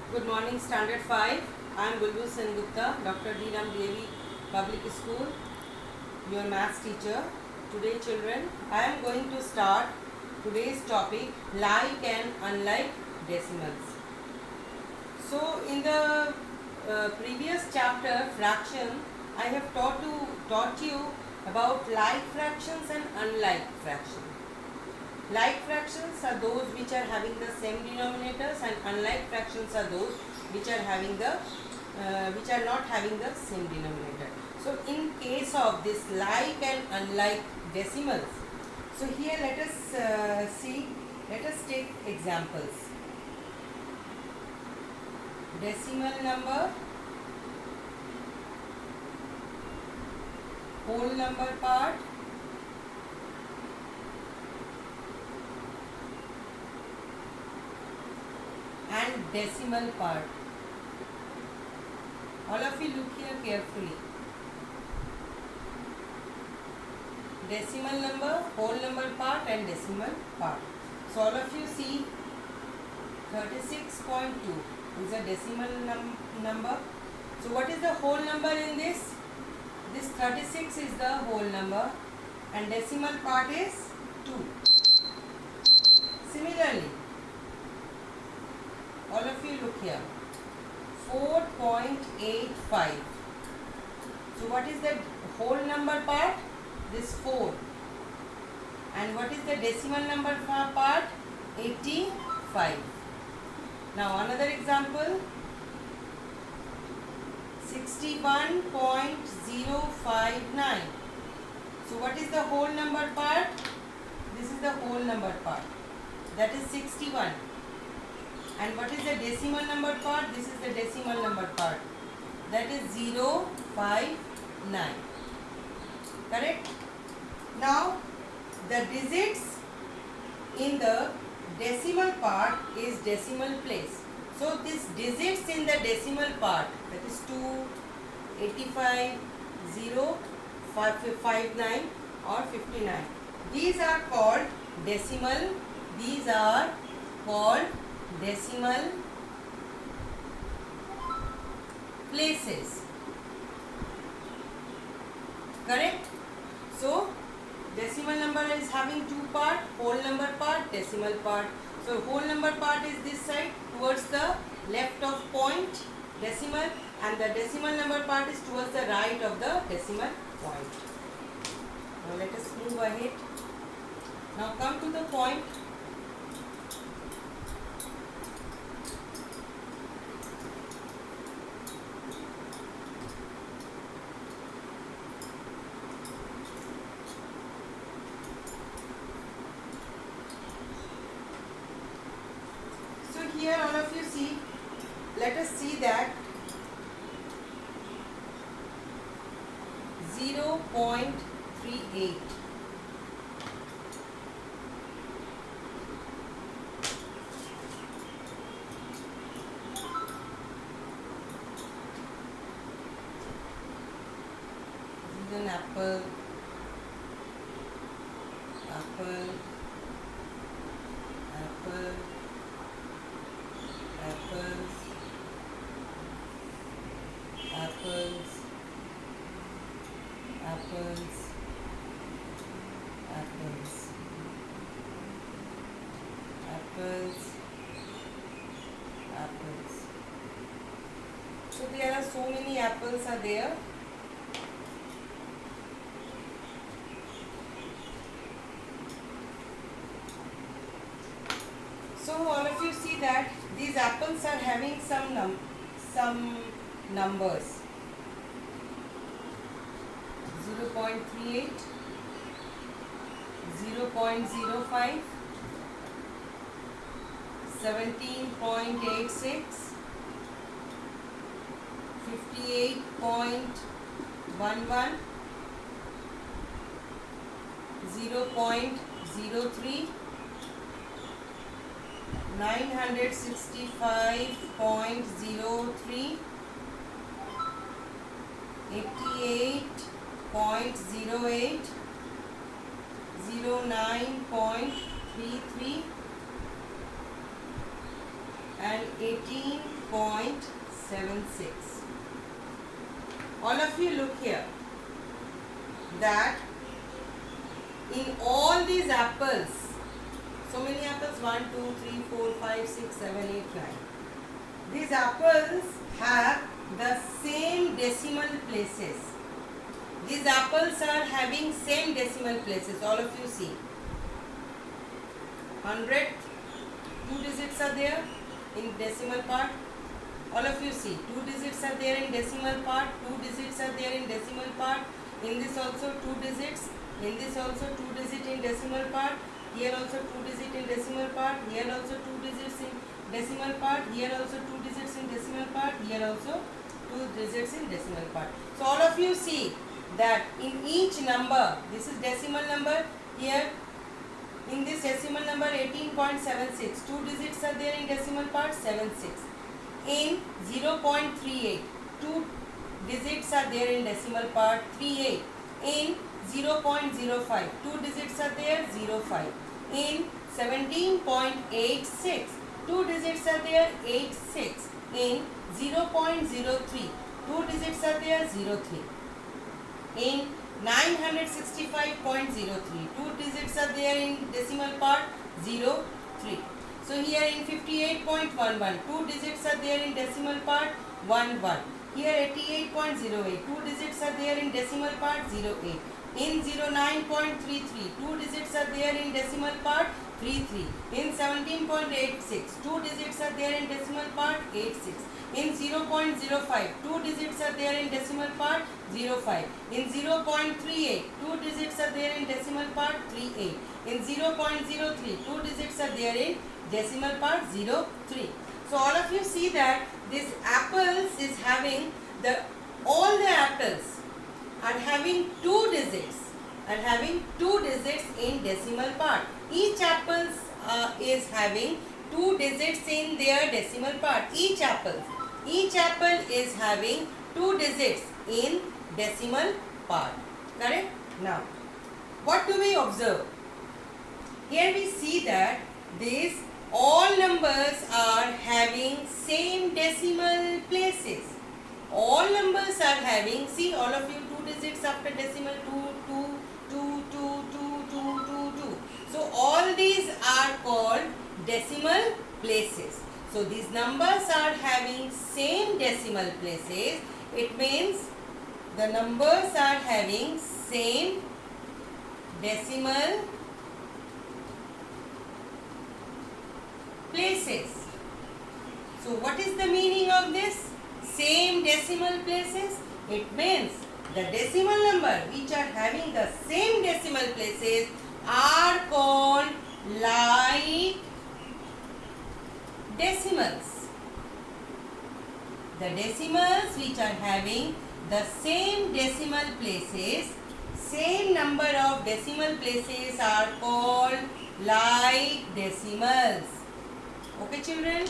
Good morning, Standard 5. I am Bulbul Sengupta, Dr. D. Ram Devi Public School, your maths teacher. Today, children, I am going to start today's topic, like and unlike decimals. So, in the previous chapter, fraction, I have taught you about like fractions and unlike fractions. Like fractions are those which are having the same denominators, and unlike fractions are those which are not having the same denominator. So in case of this like and unlike decimals, so here let us take examples. Decimal number, whole number part, and decimal part. All of you look here carefully. Decimal number, whole number part, and decimal part. So all of you see 36.2 is a decimal number. So what is the whole number in this? This 36 is the whole number and decimal part is 2. Similarly, all of you look here, 4.85. So what is the whole number part? This 4. And what is the decimal number part? 85. Now another example, 61.059. So what is the whole number part? This is the whole number part. That is 61. And what is the decimal number part? This is the decimal number part. That is 059. Correct? Now, the digits in the decimal part is decimal place. So, these digits in the decimal part, that is 2, 85, 0, 59 or 59. These are called decimal. These are called decimal places. Correct? So, decimal number is having two parts, whole number part, decimal part. So, whole number part is this side towards the left of point decimal, and the decimal number part is towards the right of the decimal point. Now, let us move ahead. Now, come to the point. Here all of you see, let us see that 0.38. This is an apple, apple, apple, apples, apples, apples, apples, apples, apples. So there are so many apples are there. So all of you see that these apples are having some numbers. 0.38, 0.05, 17.86, 58.11, 0.03, 965.03, 88.08, 09.33, and 18.76. All of you look here, that in all these apples, so many apples, 1, 2, 3, 4, 5, 6, 7, 8, 9. These apples have the same decimal places. These apples are having same decimal places. All of you see. 100, 2 digits are there in decimal part. All of you see, 2 digits are there in decimal part, 2 digits are there in decimal part. In this also 2 digits, in this also 2 digits in decimal part. Here also 2 digits in decimal part, here also 2 digits in decimal part, here also 2 digits in decimal part, here also 2 digits in decimal part. So all of you see that in each number, this is decimal number, here in this decimal number 18.76, 2 digits are there in decimal part, 76. In 0.38, 2 digits are there in decimal part, 38. In 0.05, 2 digits are there, 05. In 17.86, 2 digits are there, 86. In 0.03, 2 digits are there, 03. In 965.03, 2 digits are there in decimal part, 03. So here in 58.11, 2 digits are there in decimal part, 11. Here 88.08, 2 digits are there in decimal part, 08. In 09.33, 2 digits are there in decimal part, 33. In 17.86, 2 digits are there in decimal part, 86. In 0.05, 2 digits are there in decimal part, 05. In 0.38, 2 digits are there in decimal part, 38. In 0.03, 2 digits are there in decimal part, 03. So all of you see that this apples is having all the apples are having 2 digits, in decimal part. Each apple is having 2 digits in their decimal part. Each apple is having 2 digits in decimal part. Correct? Now, what do we observe? Here we see that these all numbers are having same decimal places. All numbers are having, see all of you, 2 digits after decimal, 2, 2, 2, 2, 2, 2, 2, 2. So all these are called decimal places. So these numbers are having same decimal places. It means the numbers are having same decimal places. So what is the meaning of this? Same decimal places. It means the decimal number which are having the same decimal places are called like decimals. The decimals which are having the same decimal places, same number of decimal places are called like decimals. Okay children?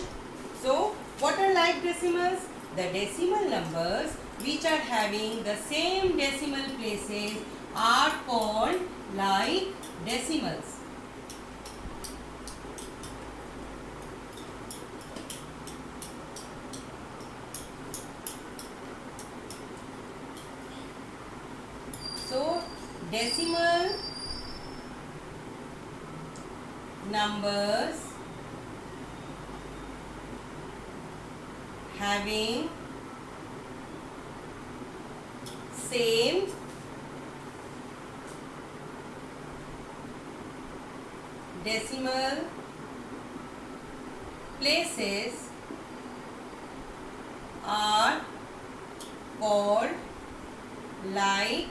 So what are like decimals? The decimal numbers which are having the same decimal places are called like decimals. So decimal numbers having same decimal places are called like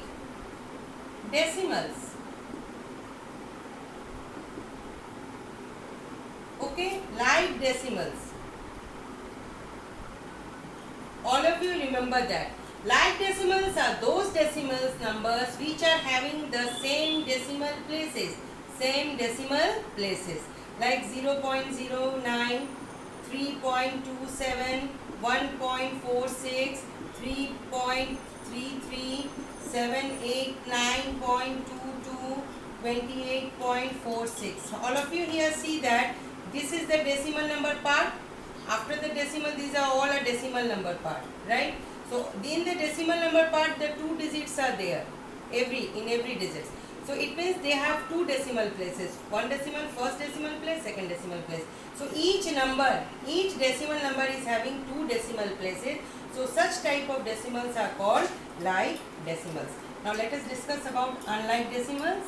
decimals. Okay, like decimals. All of you remember that. Like decimals are those decimals numbers which are having the same decimal places. Same decimal places. Like 0.09, 3.27, 1.46, 3.33, 789.22, 28.46. All of you here see that this is the decimal number part. after the decimal, these are all a decimal number part, right? So in the decimal number part, the 2 digits are there in every digit. So it means they have 2 decimal places, one decimal, first decimal place, second decimal place. So each decimal number is having 2 decimal places. So such type of decimals are called like decimals. Now let us discuss about unlike decimals.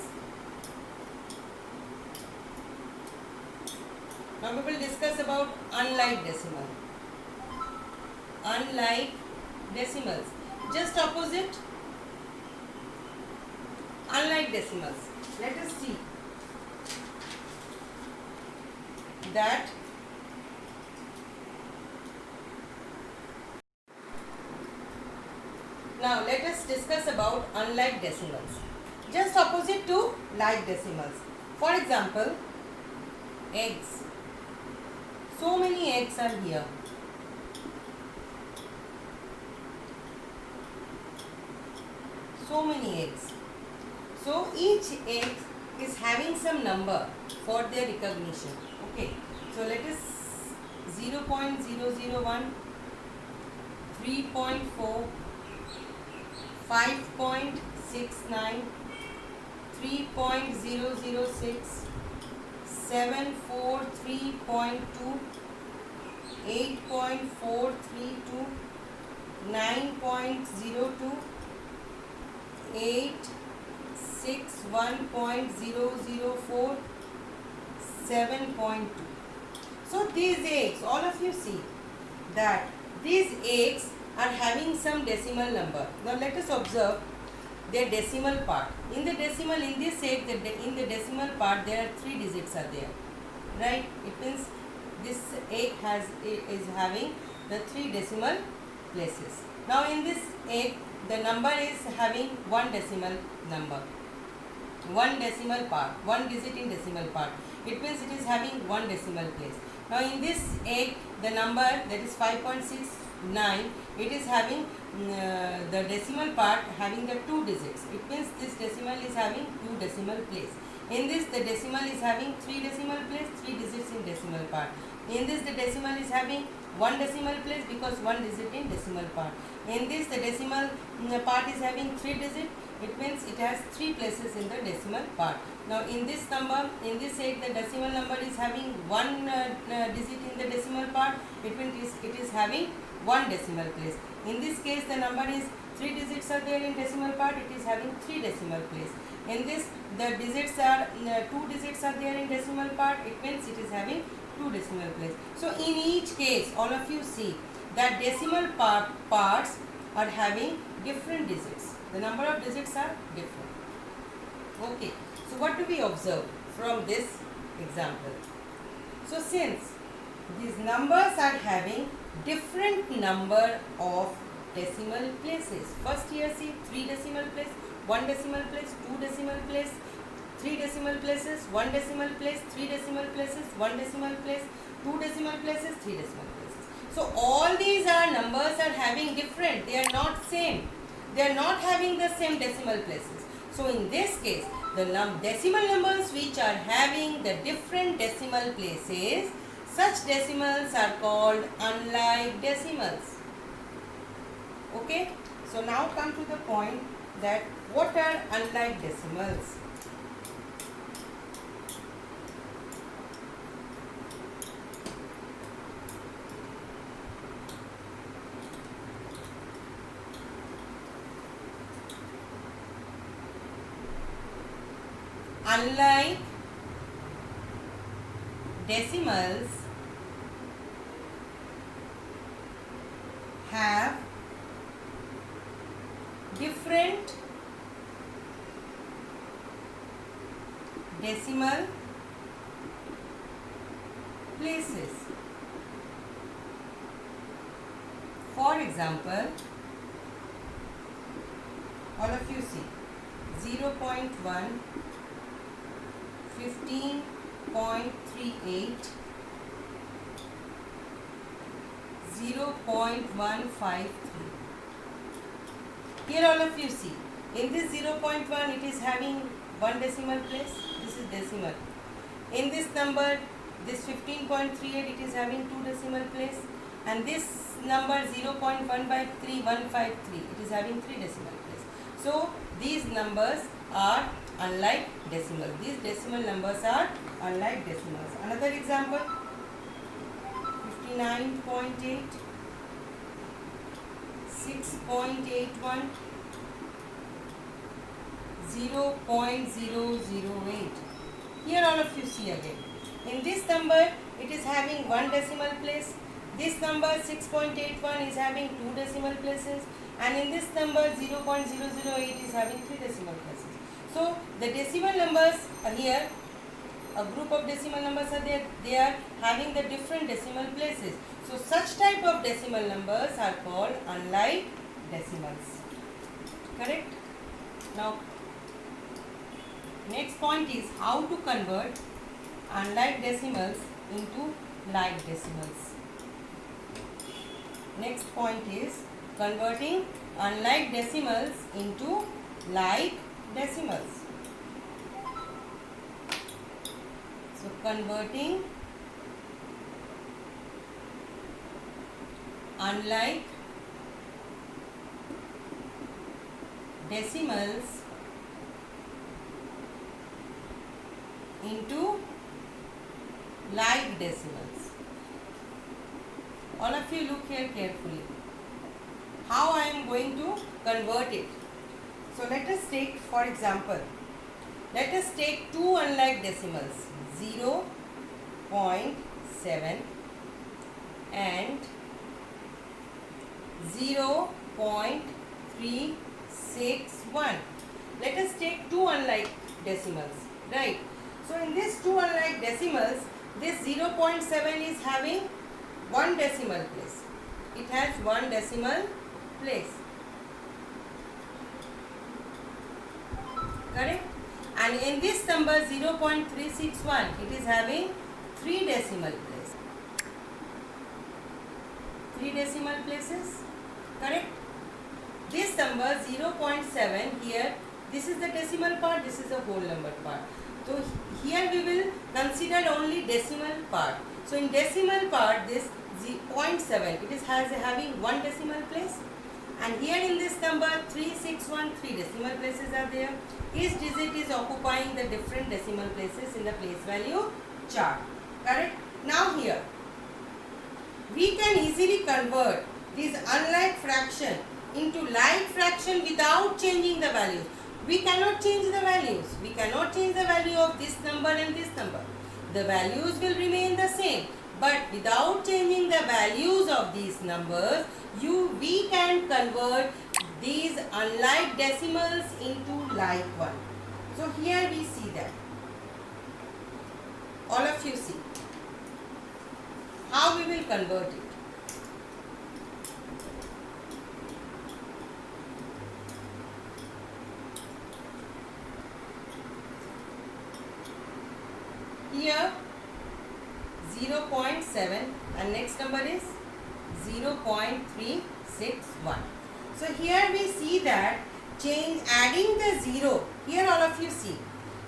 Now we will discuss about unlike decimal. Unlike decimals, just opposite unlike decimals. Let us see that now let us discuss about unlike decimals, just opposite to like decimals. For example, eggs. So many eggs are here. So many eggs. So each egg is having some number for their recognition. Okay. So let us 0.001, 3.4, 5.69, 3.006, 743.2, 8.432, 9.02, 861.004, 7.2. So these eggs, all of you see that these eggs are having some decimal number. Now let us observe their decimal part. In the decimal, in this egg, in the decimal part, there are 3 digits are there, right? It means this egg is having the 3 decimal places. Now in this egg, the number is having 1 decimal number, 1 decimal part, 1 digit in decimal part. It means it is having 1 decimal place. Now in this egg, the number that is 5.69, it is having the decimal part having the 2 digits. It means this decimal is having 2 decimal place. In this, the decimal is having 3 decimal place, 3 digits in decimal part. In this, the decimal is having 1 decimal place because 1 digit in decimal part. In this, the decimal part is having 3 digits. It means it has 3 places in the decimal part. Now in this number, in this egg, the decimal number is having 1 digit in the decimal part. It means it is having 1 decimal place. In this case, the number is 3 digits are there in decimal part. It is having 3 decimal place. In this, the digits are 2 digits are there in decimal part. It means it is having 2 decimal place. So in each case, all of you see that decimal parts are having different digits. The number of digits are different. Okay. So what do we observe from this example? So since these numbers are having different number of decimal places. First here see 3 decimal place, 1 decimal place, 2 decimal place, 3 decimal places, 1 decimal place, 3 decimal places, 1 decimal place, 2 decimal places, 3 decimal places. So all these are numbers are having different, they are not same. They are not having the same decimal places. So in this case, the decimal numbers which are having the different decimal places, such decimals are called unlike decimals. Okay. So now come to the point that what are unlike decimals? Unlike decimals have different decimal places. For example, all of you see 0.1, 15.38, 0.153. Here all of you see, in this 0.1 it is having 1 decimal place, this is decimal. In this number This 15.38, it is having 2 decimal place, and this number 0.153153, it is having 3 decimal place. So these numbers are unlike decimal. These decimal numbers are unlike decimals. Another example, 59.8, 6.81, 0.008. Here all of you see again. In this number, it is having 1 decimal place. This number 6.81 is having 2 decimal places, and in this number 0.008 is having 3 decimal places. So the decimal numbers are here. A group of decimal numbers are there. They are having the different decimal places. So such type of decimal numbers are called unlike decimals. Correct? Now, next point is how to convert unlike decimals into like decimals. Next point is converting unlike decimals into like decimals. So converting unlike decimals into like decimals. All of you look here carefully. How I am going to convert it? So let us take, for example, let us take two unlike decimals, 0.7 and 0.361. Let us take two unlike decimals, right? So in these two unlike decimals, this 0.7 is having 1 decimal place. It has 1 decimal place. Correct? And in this number 0.361, it is having 3 decimal place. 3 decimal places. Correct? This number 0.7 here, this is the decimal part, this is the whole number part. So here we will consider only decimal part. So in decimal part, this 0.7, it is having 1 decimal place. And here in this number 361, 3 decimal places are there. Each digit is occupying the different decimal places in the place value chart. Correct? Now here, we can easily convert this unlike fraction into like fraction without changing the values. We cannot change the values. We cannot change the value of this number and this number. The values will remain the same. But without changing the values of these numbers, we can convert these unlike decimals into like one. So here we see that. All of you see. How we will convert it? Here 0.7 and next number is 0.361. So here we see that adding the 0, here all of you see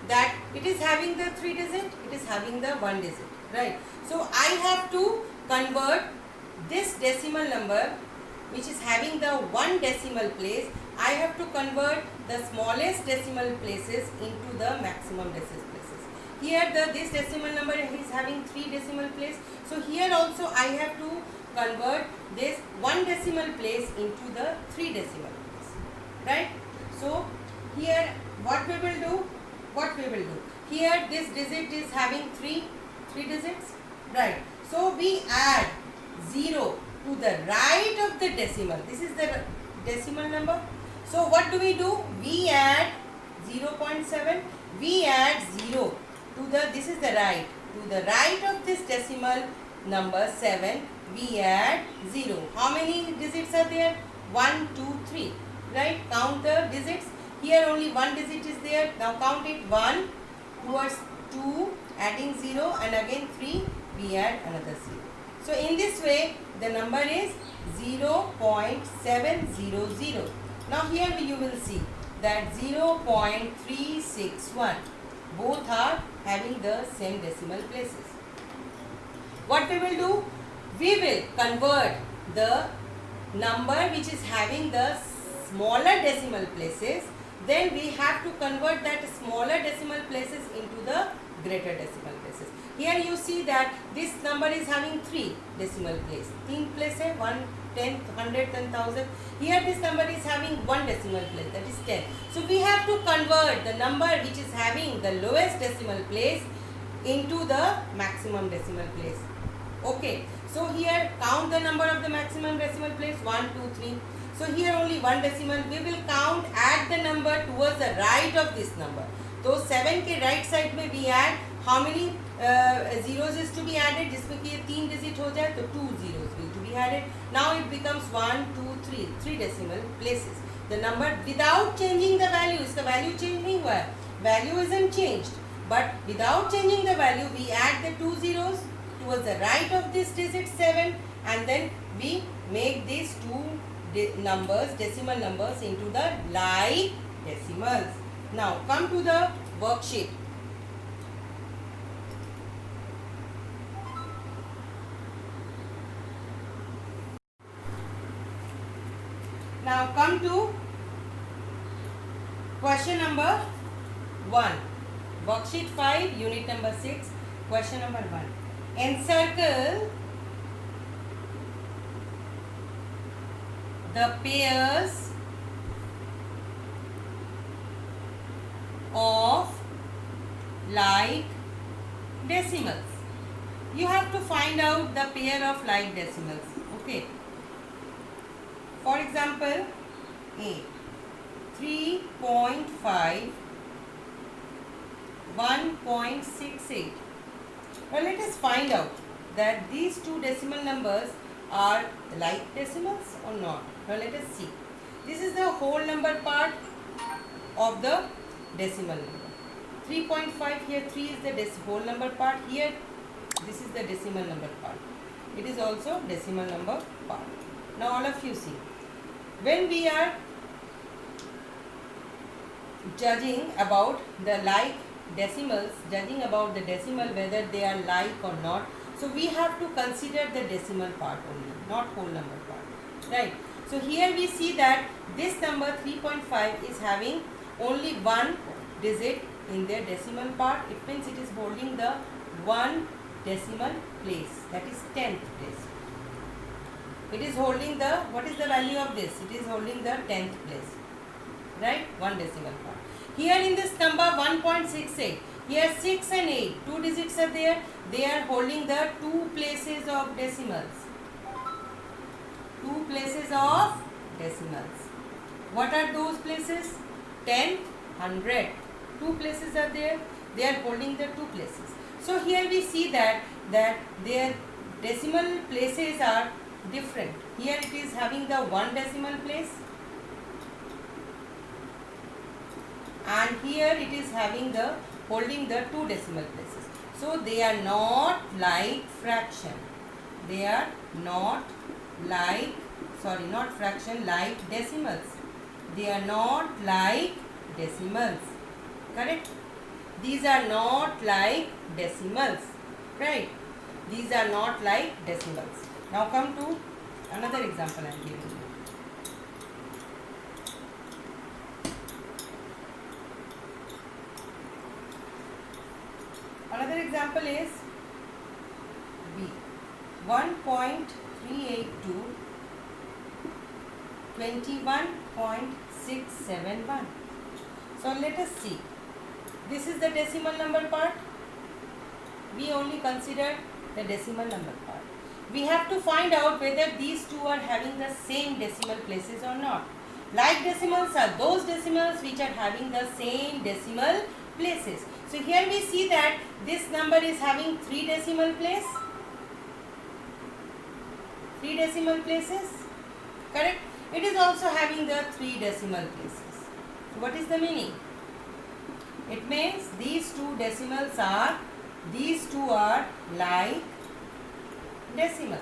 that it is having the 3 digit, it is having the 1 digit, right? So I have to convert this decimal number which is having the 1 decimal place, I have to convert the smallest decimal places into the maximum decimal places. Here this decimal number is having 3 decimal place. So here also I have to convert this 1 decimal place into the 3 decimal place. Right? So here what we will do? Here this digit is having 3 digits. Right. So we add 0 to the right of the decimal. This is the decimal number. So what do? We add 0.7. We add 0 to this is the right. To the right of this decimal number 7, we add 0. How many digits are there? 1, 2, 3. Right? Count the digits. Here only 1 digit is there. Now count it. 1 towards 2, adding 0, and again 3, we add another 0. So in this way, the number is 0.700. Now here you will see that 0.361. Both are having the same decimal places. What we will do? We will convert the number which is having the smaller decimal places. Then we have to convert that smaller decimal places into the greater decimal places. Here you see that this number is having 3 decimal places. 3 places, 1, 10, 100, 10,000. Here this number is having 1 decimal place, that is 10. So we have to convert the number which is having the lowest decimal place into the maximum decimal place. Okay. So here count the number of the maximum decimal place, 1, 2, 3. So here only 1 decimal. We will count, add the number towards the right of this number. तो 7 के right side में we add how many zeros is to be added, जिसमें कि ये 3 digit हो जाए तो 2 zeros will to be added. Now it becomes 1, 2, 3, 3 decimal places. The number without changing the value, इसका value change नहीं हुआ है, value isn't changed, but without changing the value we add the 2 zeros towards the right of this digit 7, and then we make these 2 numbers, decimal numbers, into the like decimals. Now come to the worksheet. Now come to question number 1. Worksheet 5, unit number 6, question number 1. Encircle the pairs of like decimals. You have to find out the pair of like decimals. Okay. For example, A, 3.5, 1.68. Well, let us find out that these 2 decimal numbers are like decimals or not. Now let us see. This is the whole number part of the decimal number. 3.5, here 3 is the whole number part. Here this is the decimal number part. It is also decimal number part. Now all of you see. When we are judging about the like decimals, judging about the decimal whether they are like or not, so we have to consider the decimal part only, not whole number part, right? So here we see that this number 3.5 is having only 1 digit in their decimal part. It means it is holding the 1 decimal place, that is 10th place. It is holding the, what is the value of this? It is holding the 10th place, right? 1 decimal part. Here in this number 1.68, here 6 and 8, 2 digits are there. They are holding the 2 places of decimals. 2 places of decimals. What are those places? 10th, 100. 2 places are there. They are holding the 2 places. So here we see that their decimal places are different. Here it is having the 1 decimal place, and here it is having the holding the 2 decimal places. So they are not like fraction. They are not like, sorry, not fraction, like decimals. They are not like decimals. Correct? These are not like decimals. Right? These are not like decimals. Now come to another example I am giving you. Another example is B, 1.382, 21.671. So let us see. This is the decimal number part. We only consider the decimal number part. We have to find out whether these 2 are having the same decimal places or not. Like decimals are those decimals which are having the same decimal places. So here we see that this number is having 3 decimal place. 3 decimal places. Correct? It is also having the 3 decimal places. So what is the meaning? It means these 2 decimals are, these 2 are like decimals.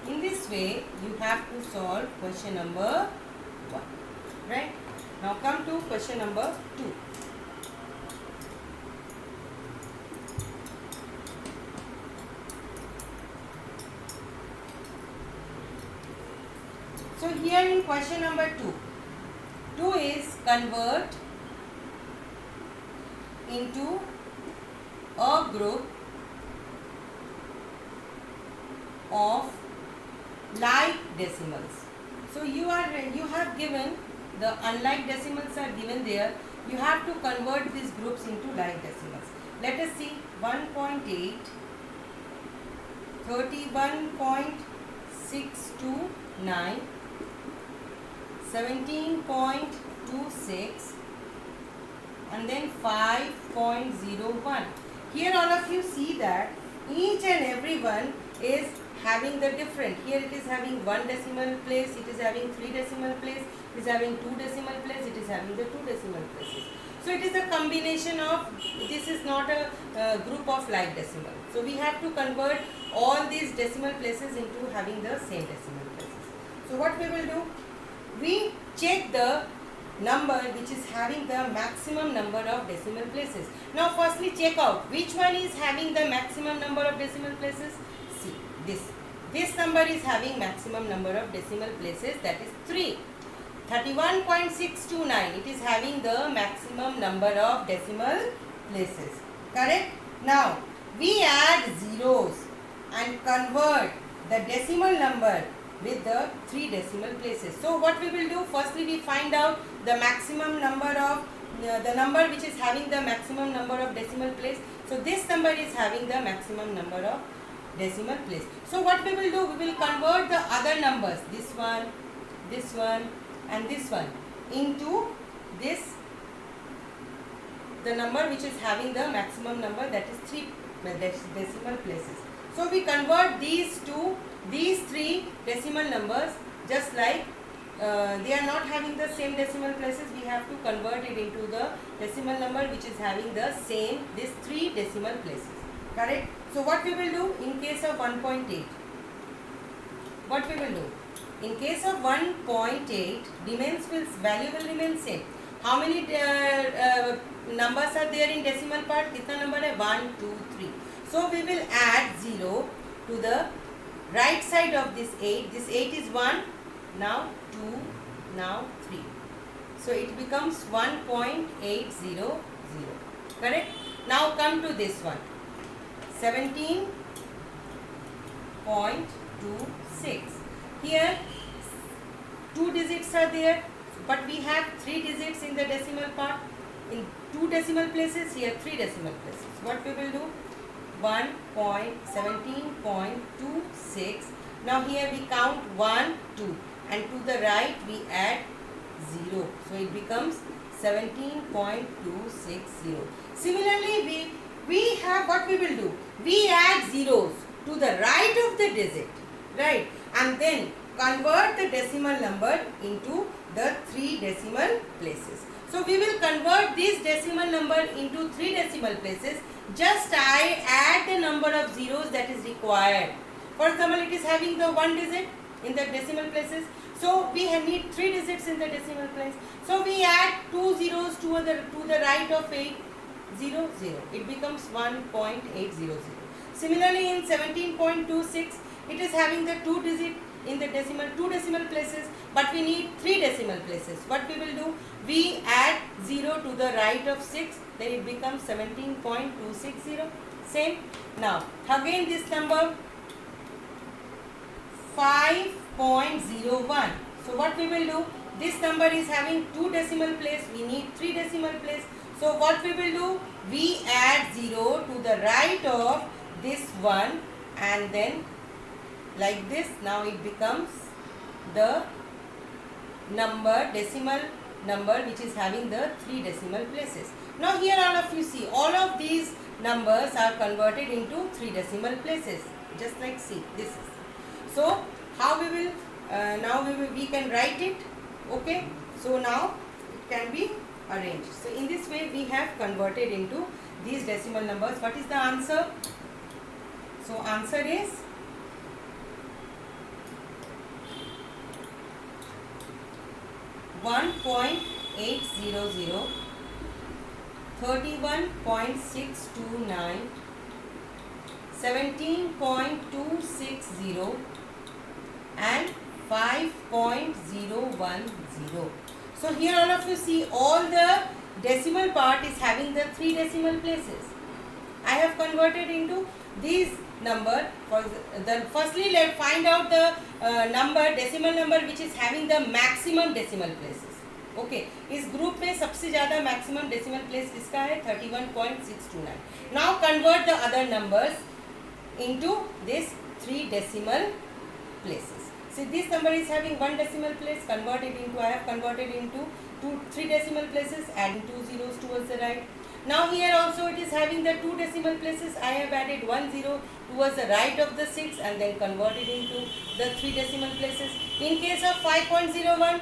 In this way, you have to solve question number 1. Right? Now come to question number 2. So here in question number 2 is convert into a group of like decimals. So you have given the unlike decimals are given there. You have to convert these groups into like decimals. Let us see 1.8, 31.629, 17.26 and then 5.01. Here all of you see that each and every one is having the different. Here it is having 1 decimal place, it is having 3 decimal place, it is having 2 decimal place, it is having the 2 decimal places. So it is a combination of, this is not a group of like decimal. So we have to convert all these decimal places into having the same decimal places. So what we will do? We check the number which is having the maximum number of decimal places. Now firstly check out which one is having the maximum number of decimal places. See this number is having maximum number of decimal places, that is 3. 31.629, it is having the maximum number of decimal places, correct? Now we add zeros and convert the decimal number with the 3 decimal places. So what we will do, firstly we find out the maximum number of the number which is having the maximum number of decimal place. So this number is having the maximum number of decimal place. So what we will do, we will convert the other numbers, this one and this one, into this, the number which is having the maximum number, that is 3 decimal places. So we convert these 3 decimal numbers, just like they are not having the same decimal places, we have to convert it into the decimal number which is having the same, these 3 decimal places, correct? So what we will do in case of 1.8, what we will do? In case of 1.8, value will remain same. How many numbers are there in decimal part? Kitna number hai? 1, 2, 3. So we will add 0 to the right side of this 8. This 8 is 1, now 2, now 3. So it becomes 1.800. Correct? Now come to this one. 17.26. Here 2 digits are there, but we have 3 digits in the decimal part. In 2 decimal places, here 3 decimal places. What we will do? 1.17.26. Now here we count 1, 2 and to the right we add 0. So it becomes 17.260. Similarly, we have, what we will do? We add zeros to the right of the digit, right? And then convert the decimal number into the 3 decimal places. So we will convert this decimal number into 3 decimal places. Just I add the number of zeros that is required. For example, it is having the 1 digit in the decimal places. So we need 3 digits in the decimal place. So we add 2 zeros to the right of 8, 0, 0. It becomes 1.800. Similarly, in 17.26, it is having the 2 digit in the 2 decimal places, but we need 3 decimal places. What we will do? We add 0 to the right of 6, then it becomes 17.260. Same. Now, again this number 5.01. So what we will do? This number is having 2 decimal place, we need 3 decimal place. So what we will do? We add 0 to the right of this one and then like this. Now it becomes the decimal number which is having the 3 decimal places. Now here all of you see, all of these numbers are converted into 3 decimal places, just like see this is. So how we will we can write it, okay? So now it can be arranged. So in this way we have converted into these decimal numbers. What is the answer? So answer is 1.800, 31.629, 17.260 and 5.010. So here all of you see all the decimal part is having the 3 decimal places. I have converted into these number. For the firstly, let's find out the decimal number which is having the maximum decimal places. Okay, इस group में सबसे ज़्यादा maximum decimal place किसका है? 31.629. Now convert the other numbers into this 3 decimal places. See, this number is having 1 decimal place. Convert it into, I have converted into 3 decimal places, adding 2 zeros towards the right. Now here also it is having the 2 decimal places. I have added 1 zero towards the right of the 6 and then converted into the 3 decimal places. In case of 5.01,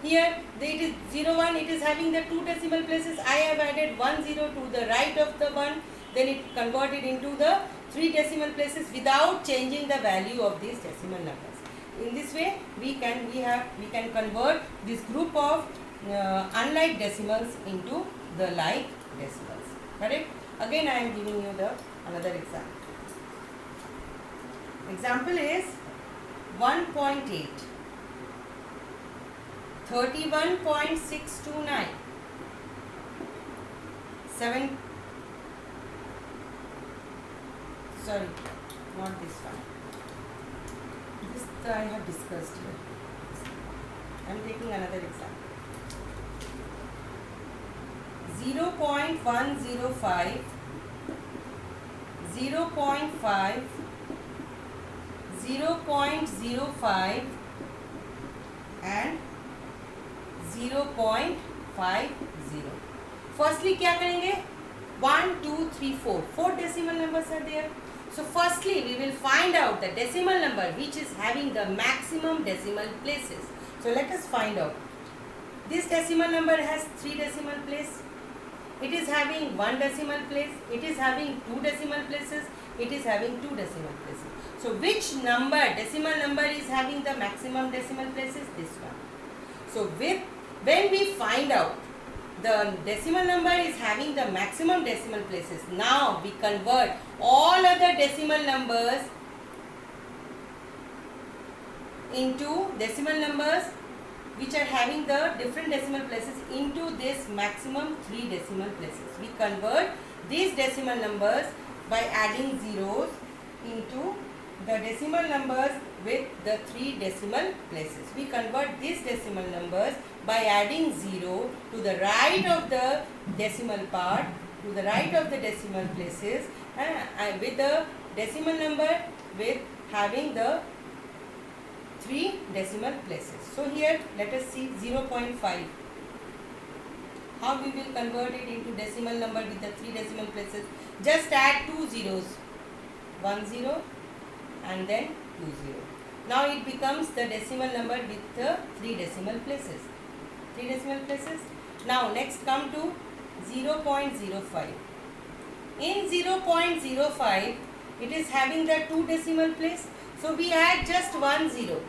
here it is 01, it is having the 2 decimal places. I have added 10 to the right of the 1, then it converted into the 3 decimal places without changing the value of these decimal numbers. In this way we can convert this group of unlike decimals into the like decimals. Correct? Again I am giving you the another example. Example is 1.8. 31.629. 7. Sorry, not this one. This I have discussed here. I am taking another example. 0.105, 0.5, 0.05 and 0.50. Firstly क्या करेंगे? 1, 2, 3, 4. 4 decimal numbers are there. So firstly we will find out the decimal number which is having the maximum decimal places. So let us find out. This decimal number has 3 decimal places. It is having 1 decimal place. It is having 2 decimal places. It is having 2 decimal places. So which number, decimal number is having the maximum decimal places? This one. So when we find out the decimal number is having the maximum decimal places, now we convert all other decimal numbers into decimal numbers which are having the different decimal places into this maximum 3 decimal places. We convert these decimal numbers by adding zeros into the decimal numbers with the 3 decimal places. We convert these decimal numbers by adding 0 to the right of the decimal part, to the right of the decimal places, and with the decimal number with having the 3 decimal places. So here let us see 0.5. How we will convert it into decimal number with the 3 decimal places? Just add 2 zeros. 1 0 and then 2 0. Now it becomes the decimal number with the 3 decimal places. 3 decimal places. Now next come to 0.05. In 0.05 it is having the 2 decimal place. So we add just 1 0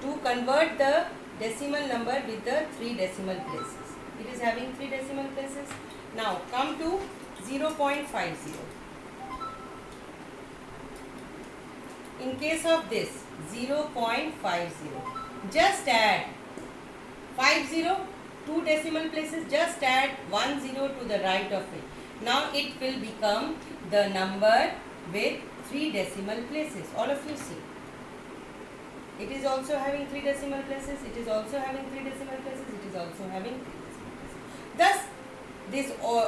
to convert the decimal number with the 3 decimal places. It is having 3 decimal places. Now come to 0.50. In case of this 0.50, just add 50, 2 decimal places, just add 1 0 to the right of it. Now it will become the number with 3 decimal places. All of you see. It is also having 3 decimal places. It is also having 3 decimal places. It is also having 3 decimal places. Thus,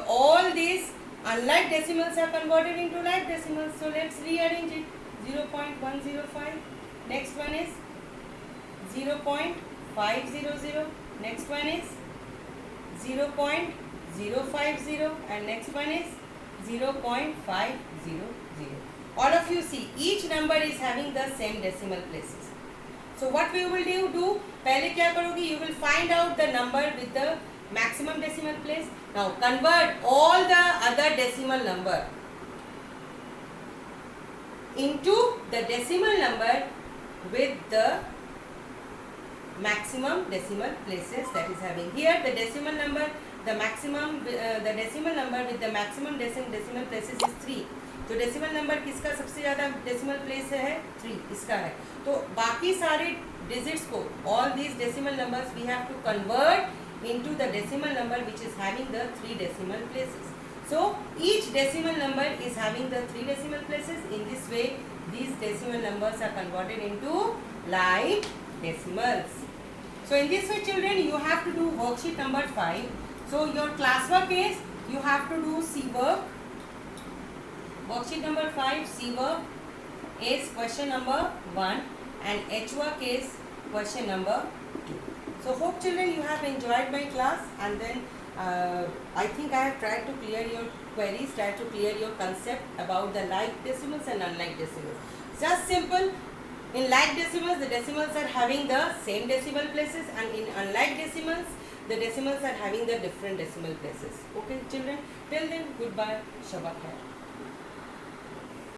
all these unlike decimals are converted into like decimals. So let's rearrange it. 0.105. Next one is 0.500. Next one is 0.050 and next one is 0.500. All of you see each number is having the same decimal places. So what we will do पहले क्या करोगे? You will find out the number with the maximum decimal place. Now convert all the other decimal number into the decimal number with the maximum decimal places that is having. Here the decimal number, the decimal number with the maximum decimal places is 3. जो decimal number किसका सबसे ज़्यादा decimal place है 3, इसका है। तो बाकी सारे डिजिट्स को, all these decimal numbers we have to convert into the decimal number which is having the 3 decimal places. So each decimal number is having the 3 decimal places. In this way, these decimal numbers are converted into like decimals. So in this way, children, you have to do worksheet number 5. So your classwork is, you have to do C work. Worksheet number 5, C work is question number 1 and H work is question number 2. So hope children you have enjoyed my class, and then I think I have tried to clear your queries, tried to clear your concept about the like decimals and unlike decimals. Just simple. In like decimals, the decimals are having the same decimal places, and in unlike decimals, the decimals are having the different decimal places. Okay children, till then, goodbye, Shabbat hai.